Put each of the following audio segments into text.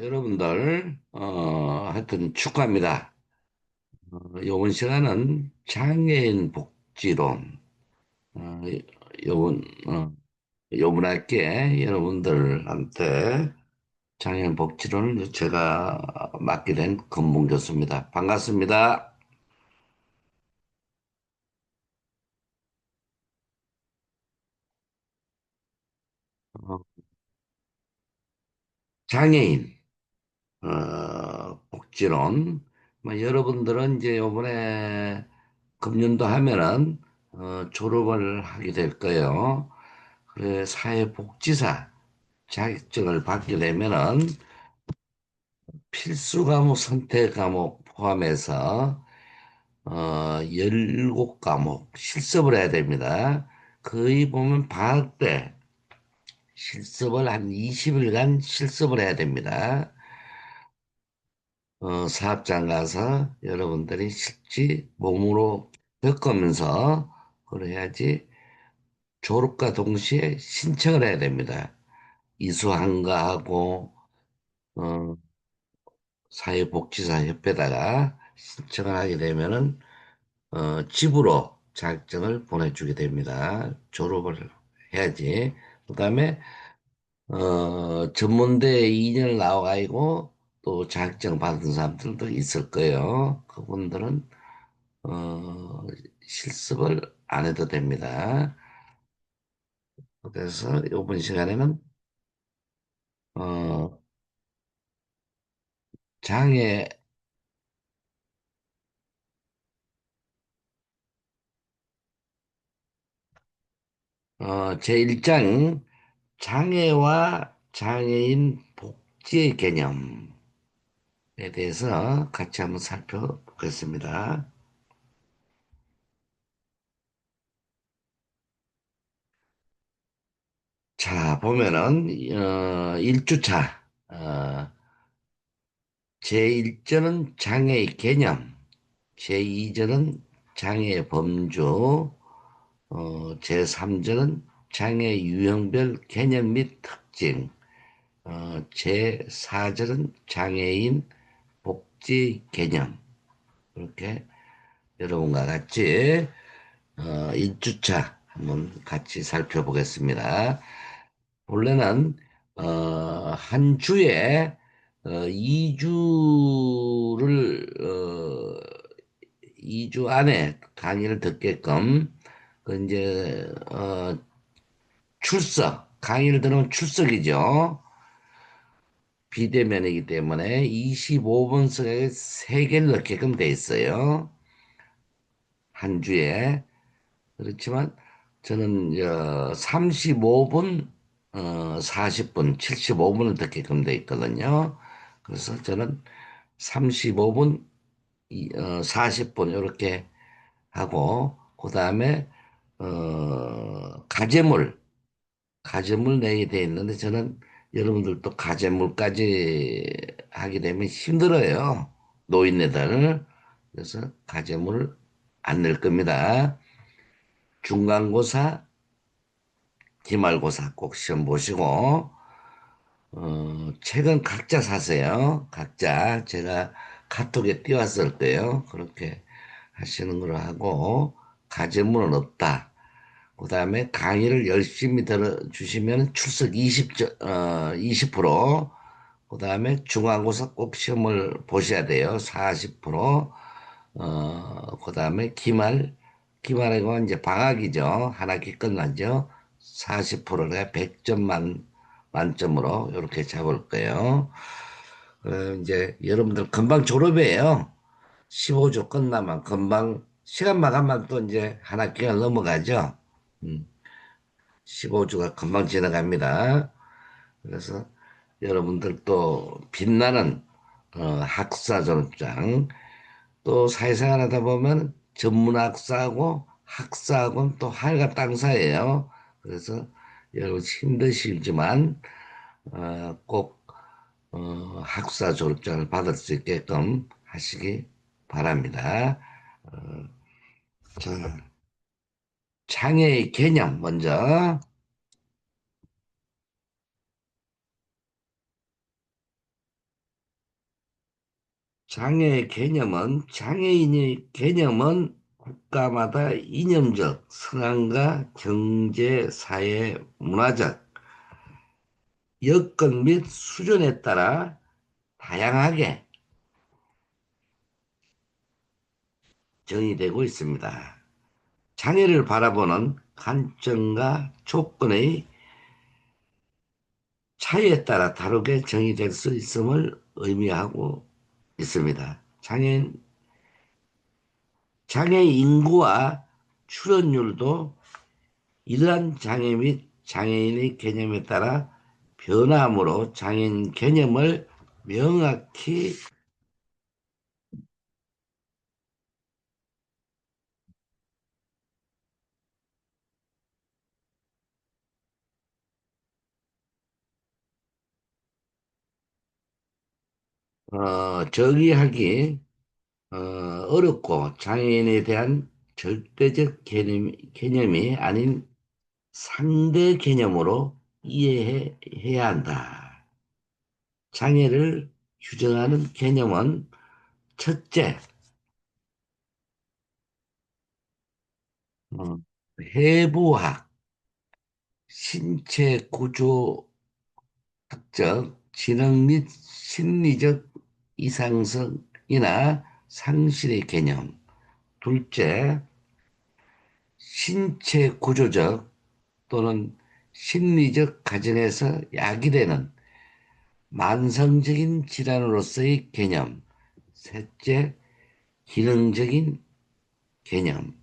여러분들, 하여튼 축하합니다. 이번 시간은 장애인 복지론, 어, 요번, 요번 학기에 여러분들한테 장애인 복지론을 제가 맡게 된 금봉 교수입니다. 반갑습니다. 어, 장애인, 복지론, 여러분들은 이제 요번에 금년도 하면은, 졸업을 하게 될 거예요. 그래, 사회복지사 자격증을 받게 되면은 필수 과목, 선택 과목 포함해서 17과목 실습을 해야 됩니다. 거의 보면 방학 때 실습을 한 20일간 실습을 해야 됩니다. 사업장 가서 여러분들이 실제 몸으로 겪으면서 그래야지 졸업과 동시에 신청을 해야 됩니다. 이수한가하고 어, 사회복지사협회에다가 신청을 하게 되면은 집으로 자격증을 보내주게 됩니다. 졸업을 해야지. 그다음에 전문대 2년을 나와가지고 또 자격증 받은 사람들도 있을 거예요. 그분들은 어, 실습을 안 해도 됩니다. 그래서 이번 시간에는 어, 장애 제1장 장애와 장애인 복지의 개념에 대해서 같이 한번 살펴보겠습니다. 자, 보면은, 1주차, 제1절은 장애의 개념, 제2절은 장애의 범주, 제3절은 장애 유형별 개념 및 특징, 제4절은 장애인 복지 개념. 이렇게 여러분과 같이 1주차 한번 같이 살펴보겠습니다. 원래는 한 주에 2주 안에 강의를 듣게끔 그 이제 출석 강의를 들으면 출석이죠. 비대면이기 때문에 25분씩에 3개를 넣게끔 돼 있어요. 한 주에. 그렇지만 저는 35분, 40분, 75분을 듣게끔 돼 있거든요. 그래서 저는 35분, 40분 이렇게 하고 그다음에 가제물 내게 돼 있는데 저는 여러분들도 가제물까지 하게 되면 힘들어요. 노인네들. 그래서 가제물을 안 낼 겁니다. 중간고사, 기말고사 꼭 시험 보시고, 책은 각자 사세요. 각자. 제가 카톡에 띄웠을 때요. 그렇게 하시는 걸로 하고, 가제물은 없다. 그 다음에 강의를 열심히 들어주시면 출석 20%, 그 다음에 중간고사 꼭 시험을 보셔야 돼요. 40%, 그 다음에 기말이고 이제 방학이죠. 한 학기 끝나죠. 40%에 100점 만점으로 이렇게 잡을 거예요. 이제 여러분들 금방 졸업이에요. 15주 끝나면 금방 시간 마감만 또 이제 한 학기가 넘어가죠. 음, 15주가 금방 지나갑니다. 그래서 여러분들 또 빛나는 학사 졸업장 또 사회생활 하다 보면 전문학사하고 학사하고는 또 하늘과 땅 사이에요. 그래서 여러분 힘드시지만 꼭 학사 졸업장을 받을 수 있게끔 하시기 바랍니다. 자, 장애의 개념 먼저. 장애인의 개념은 국가마다 이념적, 성향과 경제, 사회, 문화적 여건 및 수준에 따라 다양하게 정의되고 있습니다. 장애를 바라보는 관점과 조건의 차이에 따라 다르게 정의될 수 있음을 의미하고 있습니다. 장애 인구와 출연율도 이러한 장애 및 장애인의 개념에 따라 변화하므로 장애인 개념을 명확히 정의하기 어렵고 장애인에 대한 절대적 개념이 아닌 상대 개념으로 이해해야 한다. 장애를 규정하는 개념은 첫째, 어, 해부학, 신체 구조 학적, 지능 및 심리적 이상성이나 상실의 개념. 둘째, 신체 구조적 또는 심리적 가정에서 야기되는 만성적인 질환으로서의 개념. 셋째, 기능적인 개념.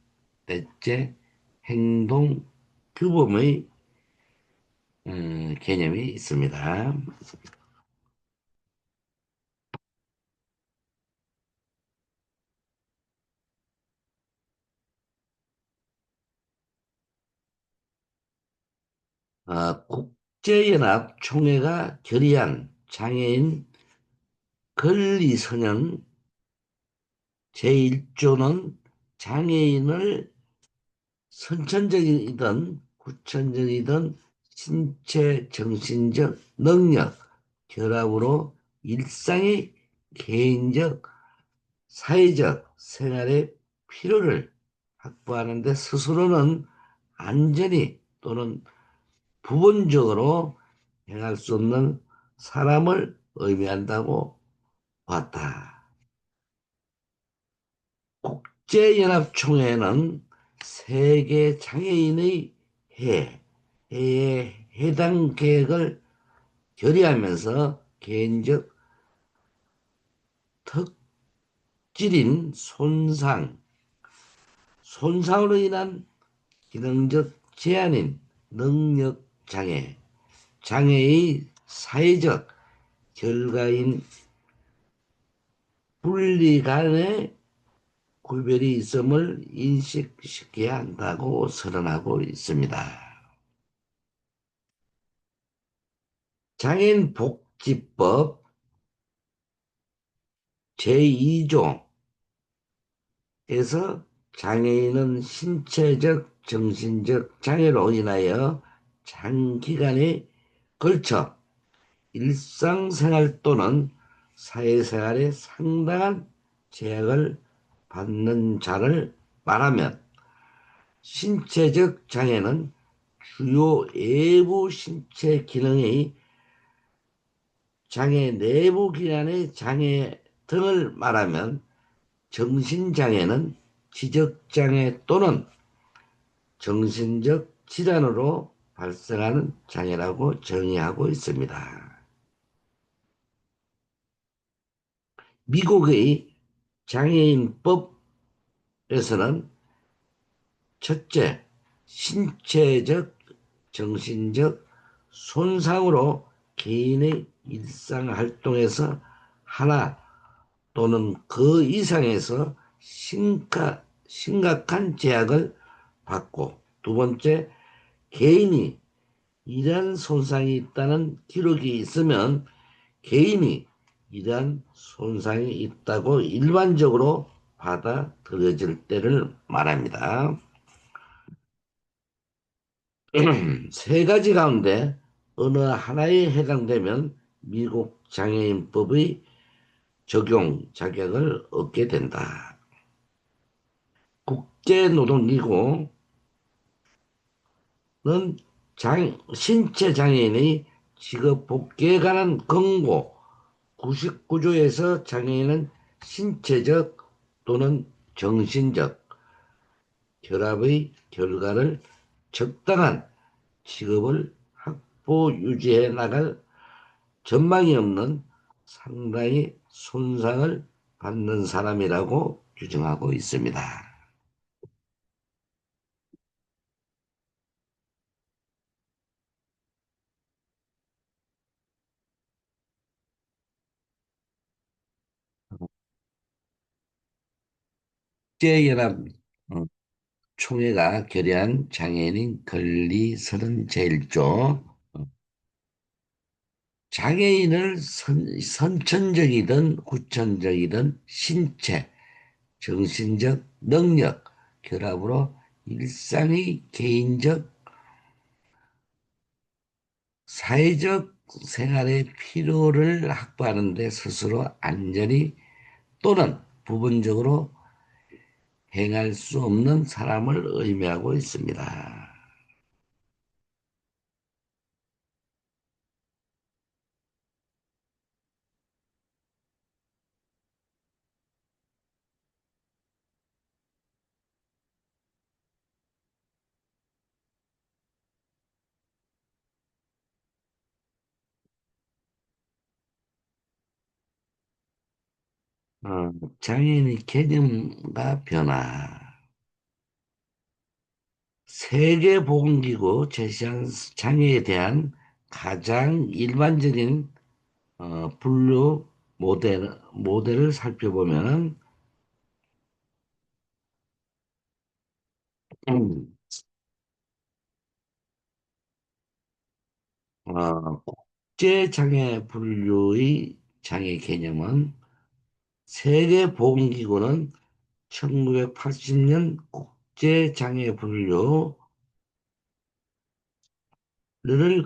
넷째, 행동 규범의 개념이 있습니다. 국제연합 총회가 결의한 장애인 권리선언 제1조는 장애인을 선천적이든 후천적이든 신체, 정신적 능력 결합으로 일상의 개인적, 사회적 생활의 필요를 확보하는 데 스스로는 안전히 또는 부분적으로 행할 수 없는 사람을 의미한다고 봤다. 국제연합총회는 세계 장애인의 해, 해에 해당 계획을 결의하면서 개인적 특질인 손상으로 인한 기능적 제한인 능력 장애, 장애의 사회적 결과인 분리 간의 구별이 있음을 인식시켜야 한다고 선언하고 있습니다. 장애인 복지법 제2조에서 장애인은 신체적, 정신적 장애로 인하여 장기간에 걸쳐 일상생활 또는 사회생활에 상당한 제약을 받는 자를 말하면 신체적 장애는 주요 외부 신체 기능의 장애, 내부 기관의 장애 등을 말하면 정신장애는 지적장애 또는 정신적 질환으로 발생하는 장애라고 정의하고 있습니다. 미국의 장애인법에서는 첫째, 신체적, 정신적 손상으로 개인의 일상활동에서 하나 또는 그 이상에서 심각한 제약을 받고 두 번째, 개인이 이러한 손상이 있다는 기록이 있으면 개인이 이러한 손상이 있다고 일반적으로 받아들여질 때를 말합니다. 세 가지 가운데 어느 하나에 해당되면 미국 장애인법의 적용 자격을 얻게 된다. 국제노동기구는 신체 장애인의 직업 복귀에 관한 권고 99조에서 장애인은 신체적 또는 정신적 결합의 결과를 적당한 직업을 확보 유지해 나갈 전망이 없는 상당히 손상을 받는 사람이라고 규정하고 있습니다. 국제연합 어, 총회가 결의한 장애인 권리 31조 장애인을 선천적이든 후천적이든 신체, 정신적 능력 결합으로 일상의 개인적, 사회적 생활의 필요를 확보하는 데 스스로 안전히 또는 부분적으로 행할 수 없는 사람을 의미하고 있습니다. 어, 장애인의 개념과 변화. 세계보건기구 제시한 장애에 대한 가장 일반적인 분류 모델을 살펴보면 음, 국제장애 분류의 장애 개념은 세계보건기구는 1980년 국제장애 분류를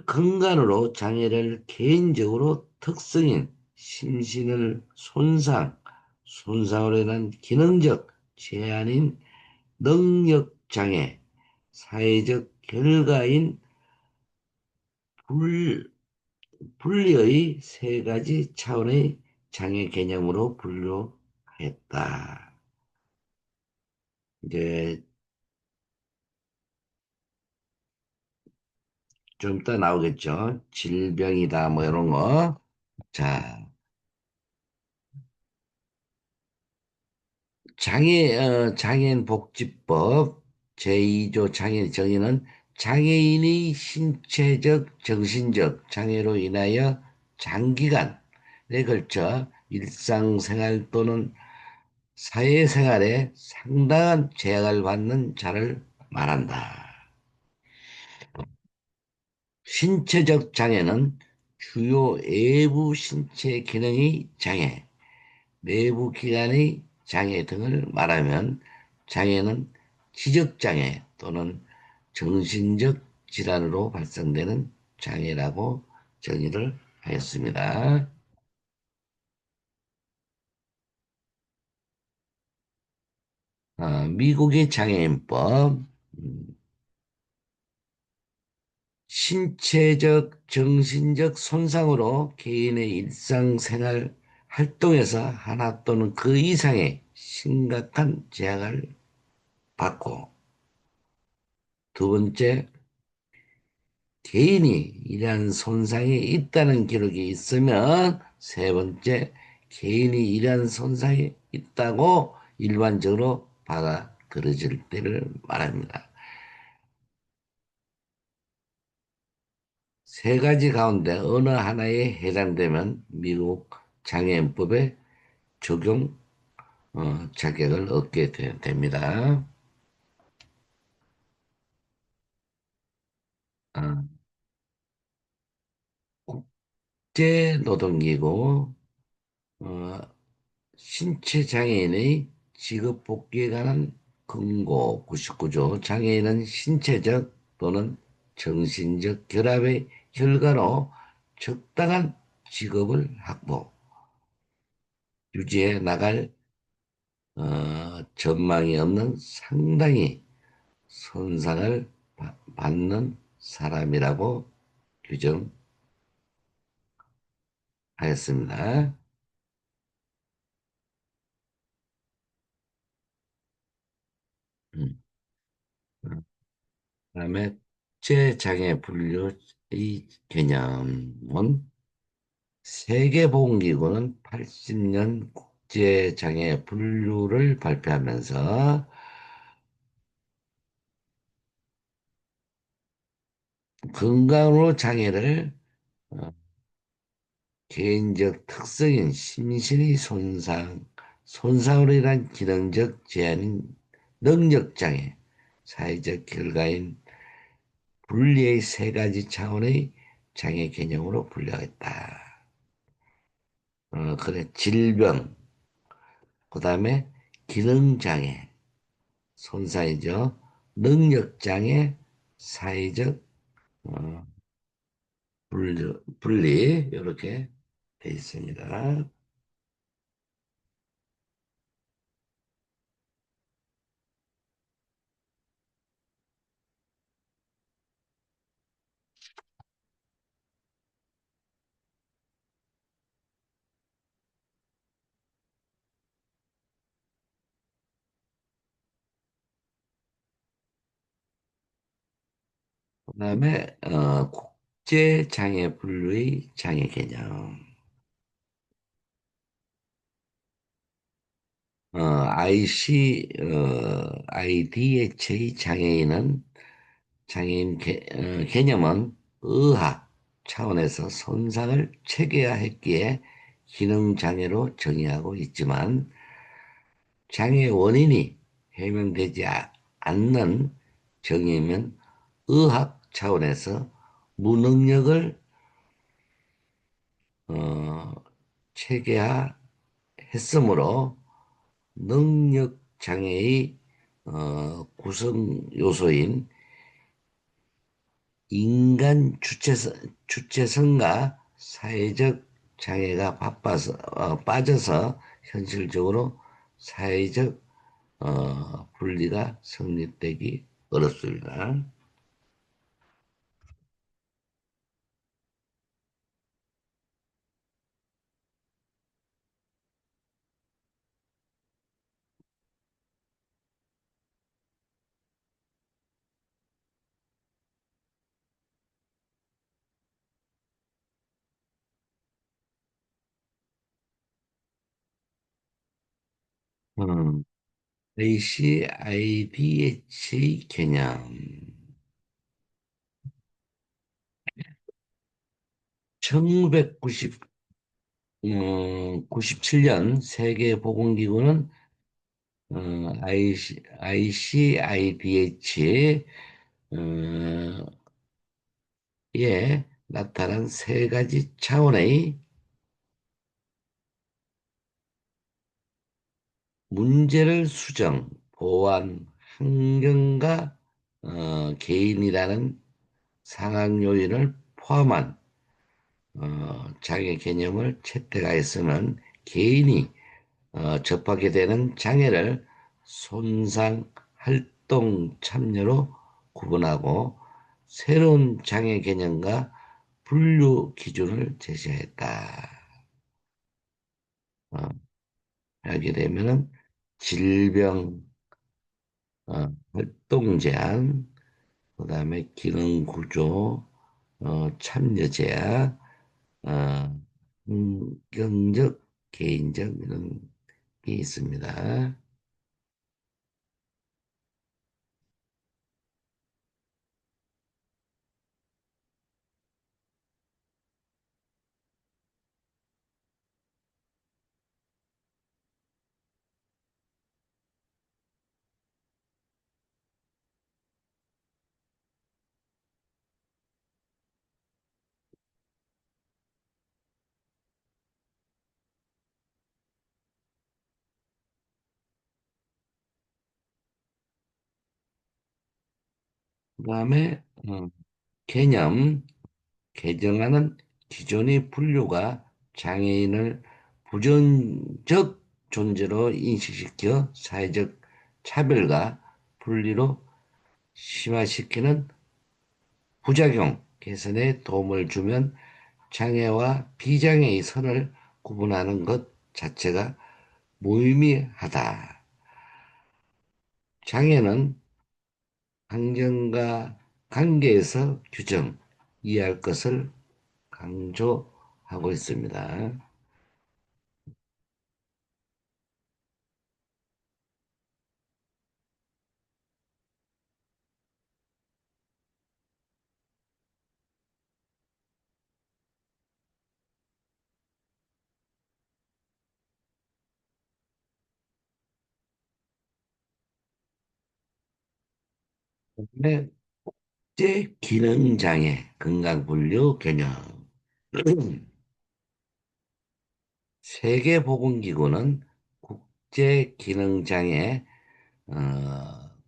근간으로 장애를 개인적으로 특성인 심신을 손상으로 인한 기능적 제한인 능력장애, 사회적 결과인 불, 분리의 세 가지 차원의 장애 개념으로 분류했다. 이제 좀 이따 나오겠죠. 질병이다, 뭐 이런 거. 자, 장애인 복지법 제2조 장애 정의는 장애인이 신체적, 정신적 장애로 인하여 장기간에 걸쳐 일상생활 또는 사회생활에 상당한 제약을 받는 자를 말한다. 신체적 장애는 주요 외부 신체 기능의 장애, 내부 기관의 장애 등을 말하면 장애는 지적장애 또는 정신적 질환으로 발생되는 장애라고 정의를 하였습니다. 미국의 장애인법, 음, 신체적, 정신적 손상으로 개인의 일상생활 활동에서 하나 또는 그 이상의 심각한 제약을 받고, 두 번째, 개인이 이러한 손상이 있다는 기록이 있으면, 세 번째, 개인이 이러한 손상이 있다고 일반적으로 받아들여질 때를 말합니다. 세 가지 가운데 어느 하나에 해당되면 미국 장애인법에 적용 자격을 얻게 됩니다. 어, 국제노동기구 어, 신체 장애인의 직업 복귀에 관한 권고 99조 장애인은 신체적 또는 정신적 결합의 결과로 적당한 직업을 확보 유지해 나갈 전망이 없는 상당히 손상을 받는 사람이라고 규정하였습니다. 음. 그다음에 국제장애 분류의 개념은 세계보건기구는 80년 국제장애 분류를 발표하면서 건강으로 장애를 어, 개인적 특성인 심신의 손상으로 인한 기능적 제한인 능력장애, 사회적 결과인 분리의 세 가지 차원의 장애 개념으로 분류하겠다. 그래, 질병, 그 다음에 기능장애, 손상이죠. 능력장애, 사회적 어, 분리, 이렇게 돼 있습니다. 그다음에 국제장애 분류의 장애 개념. IDH의 개념은 의학 차원에서 손상을 체계화했기에 기능장애로 정의하고 있지만 장애 원인이 해명되지 않는 정의면 의학 차원에서 무능력을 어, 체계화했으므로 능력 장애의 구성 요소인 인간 주체성과 사회적 장애가 빠져서 현실적으로 사회적 분리가 성립되기 어렵습니다. 음, ACIDH 개념. 1990, 97년 세계보건기구는 ICIDH 에 나타난 세 가지 차원의 문제를 수정, 보완, 환경과 개인이라는 상황 요인을 포함한 장애 개념을 채택하였으면 개인이 접하게 되는 장애를 손상, 활동, 참여로 구분하고 새로운 장애 개념과 분류 기준을 제시했다. 어, 하게 되면은 질병, 활동 제한, 그다음에 기능 구조, 참여 제한, 어, 긍정적, 개인적 이런 게 있습니다. 그다음에 개념 개정하는 기존의 분류가 장애인을 부정적 존재로 인식시켜 사회적 차별과 분리로 심화시키는 부작용 개선에 도움을 주면 장애와 비장애의 선을 구분하는 것 자체가 무의미하다. 장애는 환경과 관계에서 규정, 이해할 것을 강조하고 있습니다. 네, 국제 기능장애 건강분류 개념. 세계보건기구는 국제 기능장애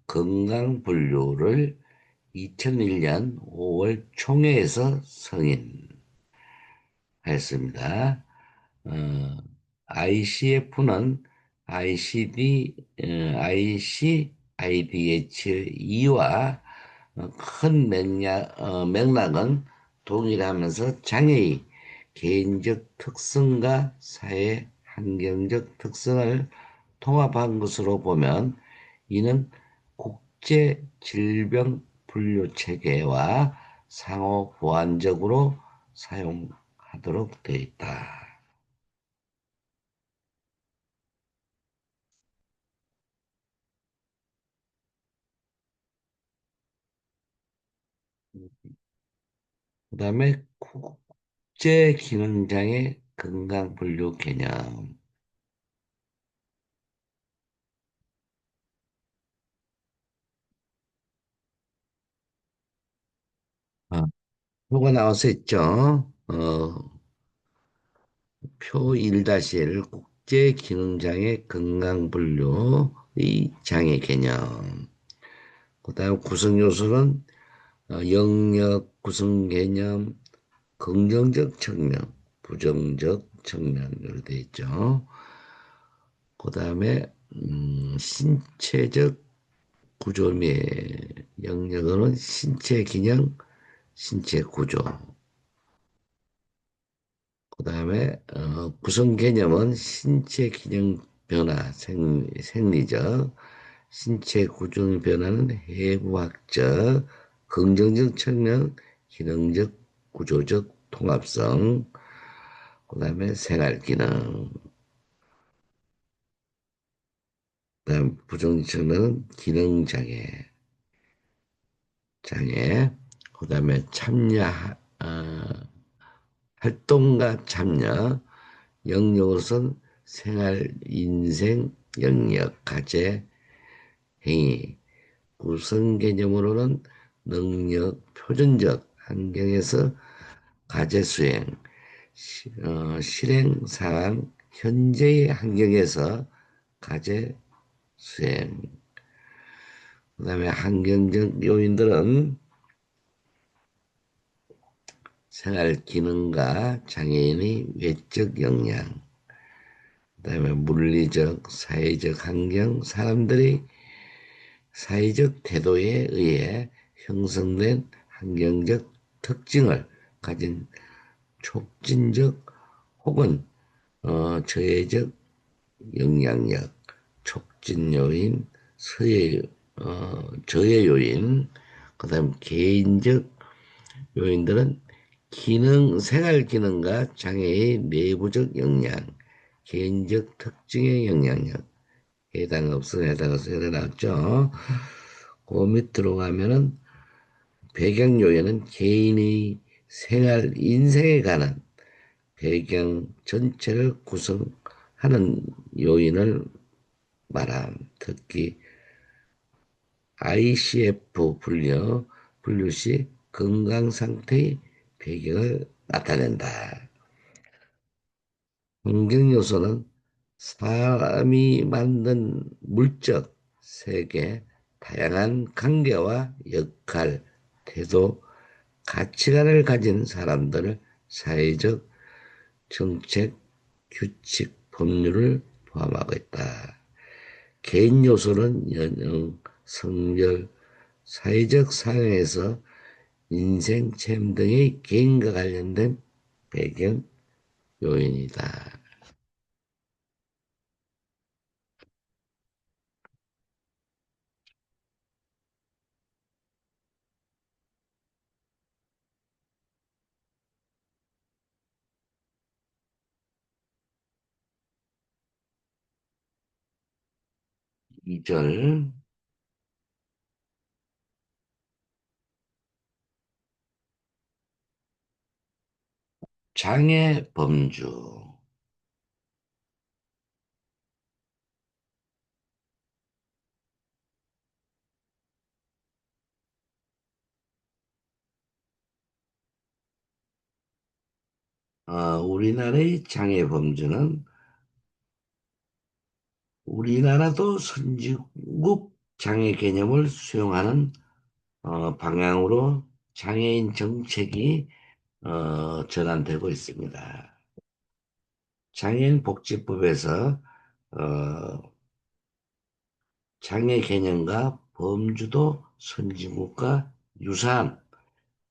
건강분류를 2001년 5월 총회에서 승인했습니다. 어, ICF는 ICIDH2와 큰 맥락은 동일하면서 장애의 개인적 특성과 사회 환경적 특성을 통합한 것으로 보면 이는 국제 질병 분류 체계와 상호 보완적으로 사용하도록 되어 있다. 그다음에 국제 기능장애 건강 분류 개념. 어, 표가 나와서 있죠. 표 1-1 국제 기능장애 건강 분류의 장애 개념. 그다음 구성 요소는 영역 구성 개념, 긍정적 측면, 부정적 측면으로 되어 있죠. 그다음에 신체적 구조의 영역은 신체 기능, 신체 구조. 그다음에 구성 개념은 신체 기능 변화, 생리적, 신체 구조 변화는 해부학적, 긍정적 측면, 기능적, 구조적 통합성, 그다음에 생활 기능, 그다음 부정적 측면은 기능 장애, 그다음에 활동과 참여, 영역으로선 생활, 인생, 영역, 가제, 행위, 구성 개념으로는 능력, 표준적 환경에서 과제 수행, 실행 상황, 현재의 환경에서 과제 수행. 그다음에 환경적 요인들은 생활 기능과 장애인의 외적 역량, 그다음에 물리적, 사회적 환경, 사람들의 사회적 태도에 의해 형성된 환경적 특징을 가진 촉진적 혹은 저해적 영향력, 촉진 요인, 저해 요인, 그다음 개인적 요인들은 생활 기능과 장애의 내부적 영향, 개인적 특징의 영향력, 해당 없어 나왔죠. 그 밑으로 가면은 배경 요인은 개인의 생활 인생에 관한 배경 전체를 구성하는 요인을 말함. 특히 ICF 분류 시 건강 상태의 배경을 나타낸다. 환경 요소는 사람이 만든 물적 세계, 다양한 관계와 역할, 태도, 가치관을 가진 사람들을 사회적 정책 규칙, 법률을 포함하고 있다. 개인 요소는 연령, 성별, 사회적 상황에서 인생 체험 등의 개인과 관련된 배경 요인이다. 2절 장애 범주. 우리나라의 장애 범주는 우리나라도 선진국 장애 개념을 수용하는 방향으로 장애인 정책이 전환되고 있습니다. 장애인 복지법에서 어, 장애 개념과 범주도 선진국과 유사한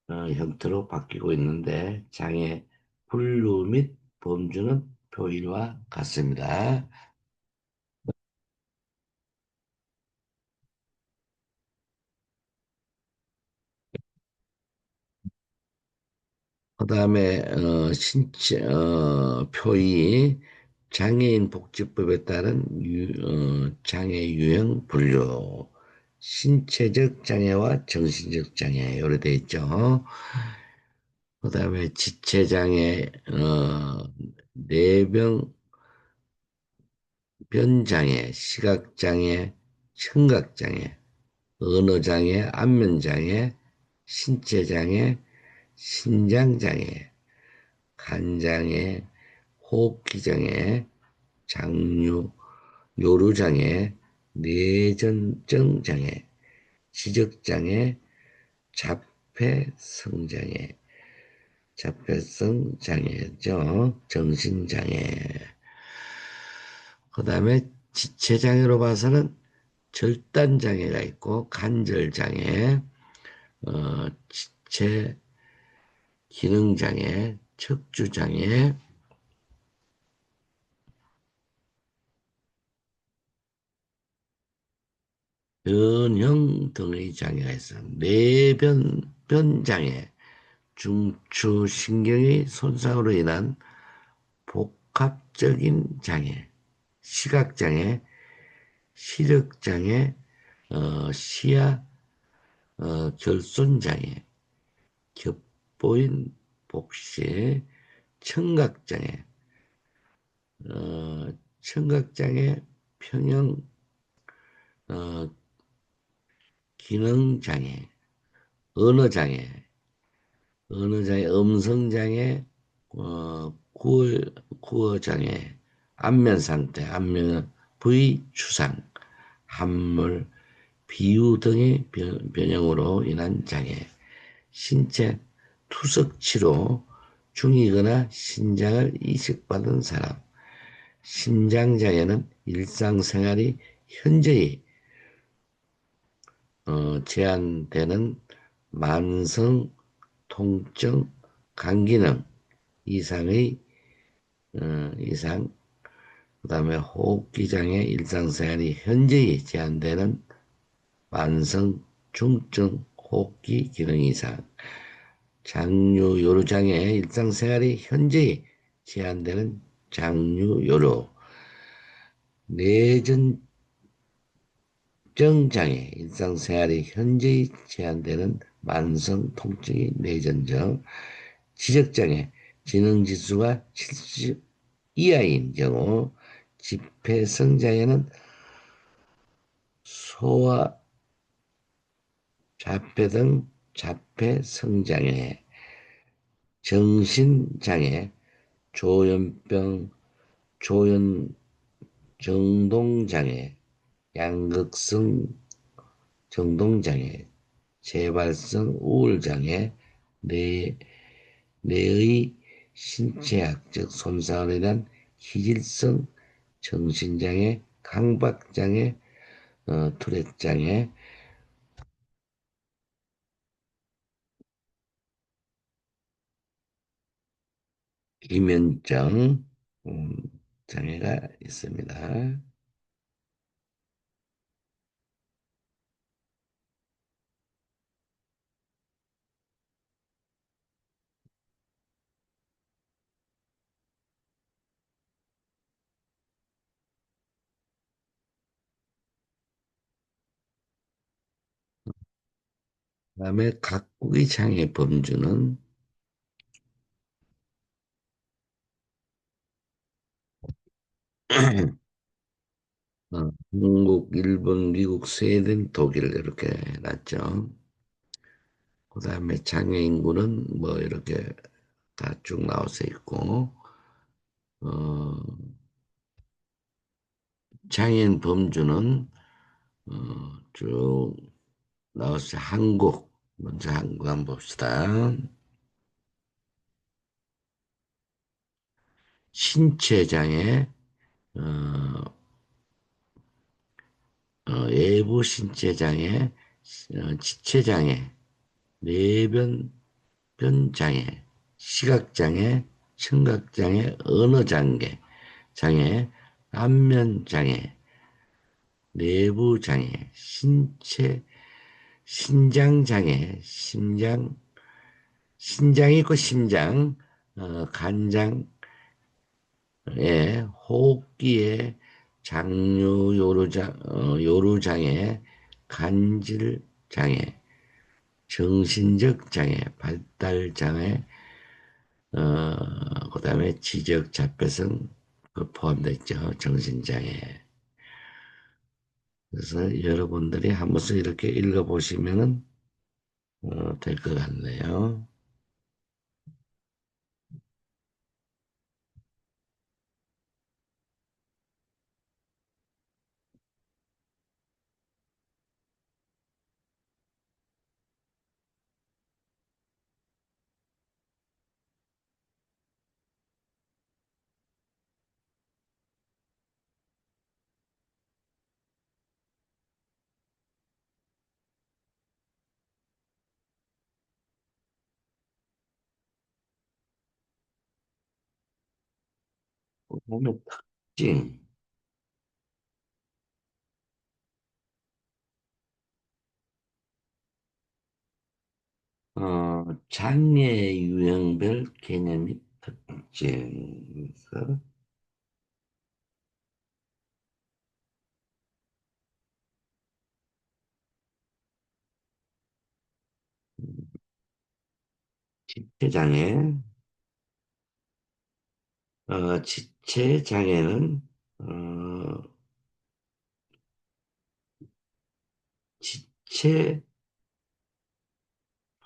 형태로 바뀌고 있는데 장애 분류 및 범주는 표일과 같습니다. 그다음에 신체 표의 장애인 복지법에 따른 장애 유형 분류 신체적 장애와 정신적 장애 요래 돼 있죠. 그다음에 지체장애, 뇌병 변장애, 시각장애, 청각장애, 언어장애, 안면장애, 신체장애, 신장장애, 간장애, 호흡기장애, 장류, 요루장애, 뇌전증장애, 지적장애, 자폐성장애, 자폐성 장애죠. 정신장애. 그 다음에 지체장애로 봐서는 절단장애가 있고 관절장애, 지체 기능장애, 척추장애, 변형 등의 장애가 있어. 뇌변장애, 중추신경의 손상으로 인한 복합적인 장애, 시각장애, 시력장애, 시야 결손장애, 겹보인 복시, 청각장애, 청각장애, 평형 어, 기능장애, 언어장애, 언어장애, 음성장애, 구어장애, 안면상태, 안면 부위 추상, 함물, 비유 등의 변형으로 인한 장애, 신체 투석 치료 중이거나 신장을 이식받은 사람, 심장장애는 일상생활이 현저히 제한되는 만성 통증 간기능 이상의 이상, 그다음에 호흡기장애 일상생활이 현저히 제한되는 만성 중증 호흡기 기능 이상, 장류 요로장애 일상생활이 현저히 제한되는 장류 요로, 뇌전 정장애, 일상생활이 현저히 제한되는 만성 통증이 뇌전증, 지적장애, 지능지수가 70 이하인 경우, 집회성장애는 소아 자폐 등 자폐성장애, 정신장애, 조현병, 조현 정동장애, 양극성 정동장애, 재발성 우울장애, 뇌, 뇌의 신체학적 손상을 인한 희질성 정신장애, 강박장애, 투렛장애, 기면증 음, 장애가 있습니다. 그다음에 각국의 장애 범주는 한국, 일본, 미국, 스웨덴, 독일 이렇게 났죠. 그다음에 장애 인구는 뭐 이렇게 다 쭉 나와서 있고, 어, 장애인 범주는 쭉 나와서 한국 먼저 한국 한번 봅시다. 신체 장애, 어, 외부 신체 장애, 지체 장애, 뇌변 변 장애, 시각 장애, 청각 장애, 언어 장애, 안면 장애, 내부 장애, 신장 장애, 신장이 있고 심장, 간장에, 호흡기에, 요루 장애, 간질 장애, 정신적 장애, 발달 장애, 그다음에 지적 자폐성 그 포함되어 있죠. 정신장애. 그래서 여러분들이 한 번씩 이렇게 읽어보시면은 될 것 같네요. 몸의 특징, 장애 유형별 개념 및 특징. 그래서 지체장애, 지체장애는 지체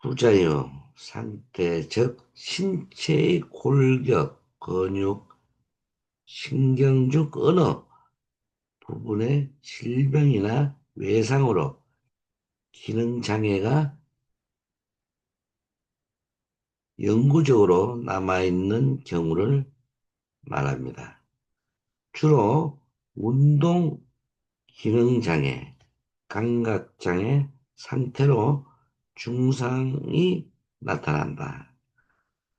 부작용 상태, 즉 신체의 골격, 근육, 신경중 어느 부분의 질병이나 외상으로 기능 장애가 영구적으로 남아있는 경우를 말합니다. 주로 운동 기능 장애, 감각 장애 상태로 증상이 나타난다.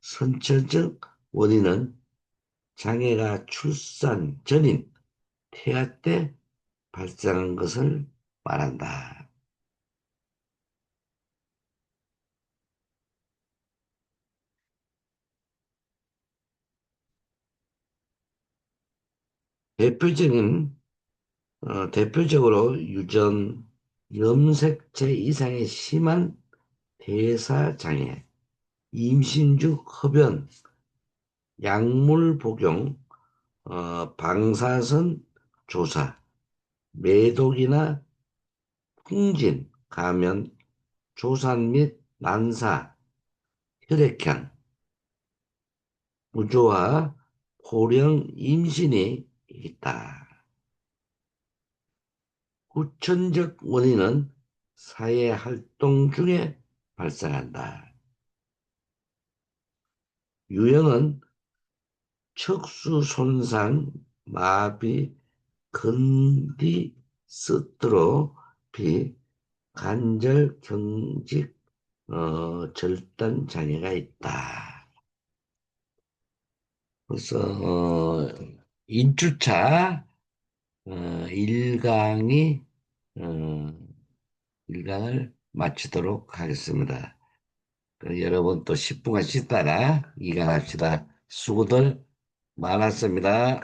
선천적 원인은 장애가 출산 전인 태아 때 발생한 것을 말한다. 대표적인 대표적으로 유전 염색체 이상의 심한 대사 장애, 임신 중 흡연, 약물 복용, 방사선 조사, 매독이나 풍진, 감염, 조산 및 난사, 혈액형, 무조와 고령 임신이 있다. 후천적 원인은 사회 활동 중에 발생한다. 유형은 척수 손상, 마비, 근디, 스트로피, 관절 경직, 절단 장애가 있다. 그래서, 인주차, 어, 1강이, 어, 1강을 마치도록 하겠습니다. 여러분 또 10분간 쉬다가 2강 합시다. 수고들 많았습니다.